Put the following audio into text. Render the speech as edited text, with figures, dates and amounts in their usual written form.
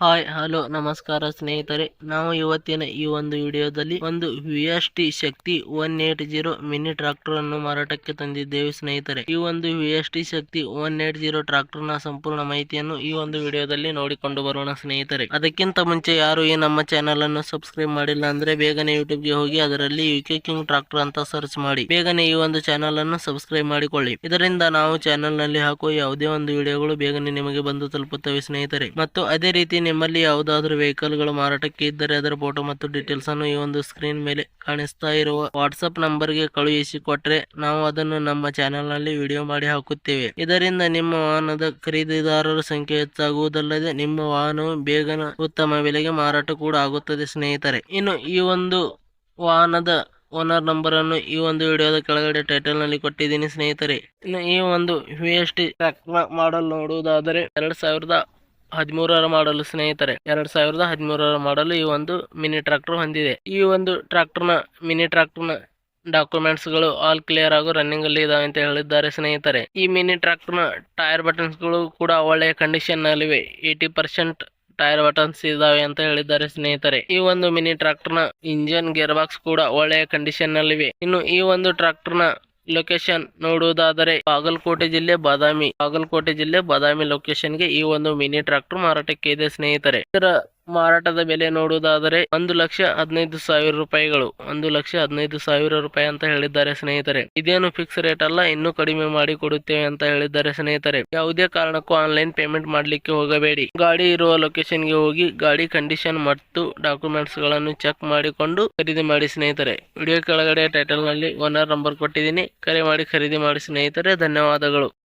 Hi hello ನಮಸ್ಕಾರ ಸ್ನೇಹಿತರೆ, ನಾವು ಇವತ್ತಿನ ಈ ಒಂದು ವಿಡಿಯೋದಲ್ಲಿ ಒಂದು VST ಶಕ್ತಿ 180 ಮಿನಿ ಟ್ರಾಕ್ಟರ್ ಅನ್ನು ಮಾರಾಟಕ್ಕೆ ತಂದಿದ್ದೇವೆ ಸ್ನೇಹಿತರೆ. ಈ ಒಂದು VST ಶಕ್ತಿ 180 ಟ್ರಾಕ್ಟರ್ ನ ಸಂಪೂರ್ಣ ಮಾಹಿತಿಯನ್ನು ಈ ಒಂದು ವಿಡಿಯೋದಲ್ಲಿ ನೋಡಿಕೊಂಡು ಬರೋಣ ಸ್ನೇಹಿತರೆ. ಅದಕ್ಕಿಂತ ಮುಂಚೆ ಯಾರು ಈ ನಮ್ಮ ಚಾನೆಲ್ ಅನ್ನು ಸಬ್ಸ್ಕ್ರೈಬ್ ಮಾಡಿಲ್ಲ ಅಂದ್ರೆ ಬೇಗನೆ ಯೂಟ್ಯೂಬ್ ಗೆ ಹೋಗಿ ಅದರಲ್ಲಿ UK ಕಿಂಗ್ ಟ್ರಾಕ್ಟರ್ ಅಂತ ಸರ್ಚ್ ಮಾಡಿ ಬೇಗನೆ ಈ ಒಂದು ಚಾನೆಲ್ ಅನ್ನು ಸಬ್ಸ್ಕ್ರೈಬ್ ಮಾಡಿಕೊಳ್ಳಿ. ಇದರಿಂದ ನಾವು ಚಾನೆಲ್ ನಲ್ಲಿ ಹಾಕುವ ಯಾವುದೇ ಒಂದು ವಿಡಿಯೋಗಳು ಬೇಗನೆ ನಿಮಗೆ ಬಂದು ತಲುಪುತ್ತವೆ ಸ್ನೇಹಿತರೆ. ಮತ್ತು ಅದೇ ರೀತಿ ನಿಮ್ಮಲ್ಲಿ ಯಾವುದಾದ್ರೂ ವೆಹಿಕಲ್ ಗಳು ಮಾರಾಟಕ್ಕೆ ಇದ್ದರೆ ಅದರ ಫೋಟೋ ಮತ್ತು ಡೀಟೇಲ್ಸ್ ಅನ್ನು ಈ ಒಂದು ಸ್ಕ್ರೀನ್ ಮೇಲೆ ಕಾಣಿಸ್ತಾ ಇರುವ ವಾಟ್ಸ್ಆಪ್ ನಂಬರ್ ಗೆ ಕಳುಹಿಸಿ ಕೊಟ್ರೆ ನಾವು ಅದನ್ನು ನಮ್ಮ ಚಾನೆಲ್ ನಲ್ಲಿ ವಿಡಿಯೋ ಮಾಡಿ ಹಾಕುತ್ತೇವೆ. ಇದರಿಂದ ನಿಮ್ಮ ವಾಹನದ ಖರೀದಿದಾರರ ಸಂಖ್ಯೆ ಹೆಚ್ಚಾಗುವುದಲ್ಲದೆ ನಿಮ್ಮ ವಾಹನವು ಬೇಗನೆ ಉತ್ತಮ ಬೆಲೆಗೆ ಮಾರಾಟ ಕೂಡ ಆಗುತ್ತದೆ ಸ್ನೇಹಿತರೆ. ಇನ್ನು ಈ ಒಂದು ವಾಹನದ ಓನರ್ ನಂಬರ್ ಅನ್ನು ಈ ಒಂದು ವಿಡಿಯೋದ ಕೆಳಗಡೆ ಟೈಟಲ್ ನಲ್ಲಿ ಕೊಟ್ಟಿದ್ದೀನಿ ಸ್ನೇಹಿತರೆ. ಇನ್ನು ಈ ಒಂದು VST ಟ್ರಾಕ್ಟರ್ ಮಾಡಲ್ ನೋಡುವುದಾದರೆ 2013 ಮಾಡಲು ಸ್ನೇಹಿತರೆ. 2013 ಮಾಡಲು ಈ ಒಂದು ಮಿನಿ ಟ್ರಾಕ್ಟರ್ ಹೊಂದಿದೆ. ಈ ಒಂದು ಮಿನಿ ಟ್ರಾಕ್ಟರ್ ನ ಡಾಕ್ಯುಮೆಂಟ್ಸ್ ಗಳು ಆಲ್ ಕ್ಲಿಯರ್ ಹಾಗೂ ರನ್ನಿಂಗ್ ಅಲ್ಲಿ ಇದಾವೆ ಅಂತ ಹೇಳಿದ್ದಾರೆ ಸ್ನೇಹಿತರೆ. ಈ ಮಿನಿ ಟ್ರಾಕ್ಟರ್ ನ ಟೈರ್ ಬಟನ್ಸ್ ಗಳು ಕೂಡ ಒಳ್ಳೆಯ ಕಂಡೀಷನ್ ನಲ್ಲಿವೆ. 80% ಟೈರ್ ಬಟನ್ಸ್ ಇದಾವೆ ಅಂತ ಹೇಳಿದ್ದಾರೆ ಸ್ನೇಹಿತರೆ. ಈ ಒಂದು ಮಿನಿ ಟ್ರಾಕ್ಟರ್ ನ ಇಂಜಿನ್ ಗೇರ್ ಬಾಕ್ಸ್ ಕೂಡ ಒಳ್ಳೆಯ ಕಂಡೀಷನ್ ನಲ್ಲಿವೆ. ಇನ್ನು ಈ ಒಂದು ಟ್ರಾಕ್ಟರ್ ನ ಲೊಕೇಶನ್ ನೋಡುವುದಾದರೆ ಬಾಗಲಕೋಟೆ ಜಿಲ್ಲೆ ಬಾದಾಮಿ ಲೊಕೇಶನ್ ಗೆ ಈ ಒಂದು ಮಿನಿ ಟ್ರಾಕ್ಟರ್ ಮಾರಾಟಕ್ಕೆ ಇದೆ ಸ್ನೇಹಿತರೆ. ಇದರ ಮಾರಾಟದ ಬೆಲೆ ನೋಡುವುದಾದರೆ 1,15,000 ರೂಪಾಯಿಗಳು. 1,15,000 ರೂಪಾಯಿ ಅಂತ ಹೇಳಿದ್ದಾರೆ ಸ್ನೇಹಿತರೆ. ಇದೇನು ಫಿಕ್ಸ್ ರೇಟ್ ಅಲ್ಲ, ಇನ್ನೂ ಕಡಿಮೆ ಮಾಡಿ ಕೊಡುತ್ತೇವೆ ಅಂತ ಹೇಳಿದ್ದಾರೆ ಸ್ನೇಹಿತರೆ. ಯಾವುದೇ ಕಾರಣಕ್ಕೂ ಆನ್ಲೈನ್ ಪೇಮೆಂಟ್ ಮಾಡ್ಲಿಕ್ಕೆ ಹೋಗಬೇಡಿ. ಗಾಡಿ ಇರುವ ಲೊಕೇಶನ್ ಗೆ ಹೋಗಿ ಗಾಡಿ ಕಂಡೀಷನ್ ಮತ್ತು ಡಾಕ್ಯುಮೆಂಟ್ಸ್ ಗಳನ್ನು ಚೆಕ್ ಮಾಡಿಕೊಂಡು ಖರೀದಿ ಮಾಡಿ ಸ್ನೇಹಿತರೆ. ವಿಡಿಯೋ ಕೆಳಗಡೆ ಟೈಟಲ್ ನಲ್ಲಿ ಓನರ್ ನಂಬರ್ ಕೊಟ್ಟಿದ್ದೀನಿ, ಕರೆ ಮಾಡಿ ಖರೀದಿ ಮಾಡಿ ಸ್ನೇಹಿತರೆ. ಧನ್ಯವಾದಗಳು.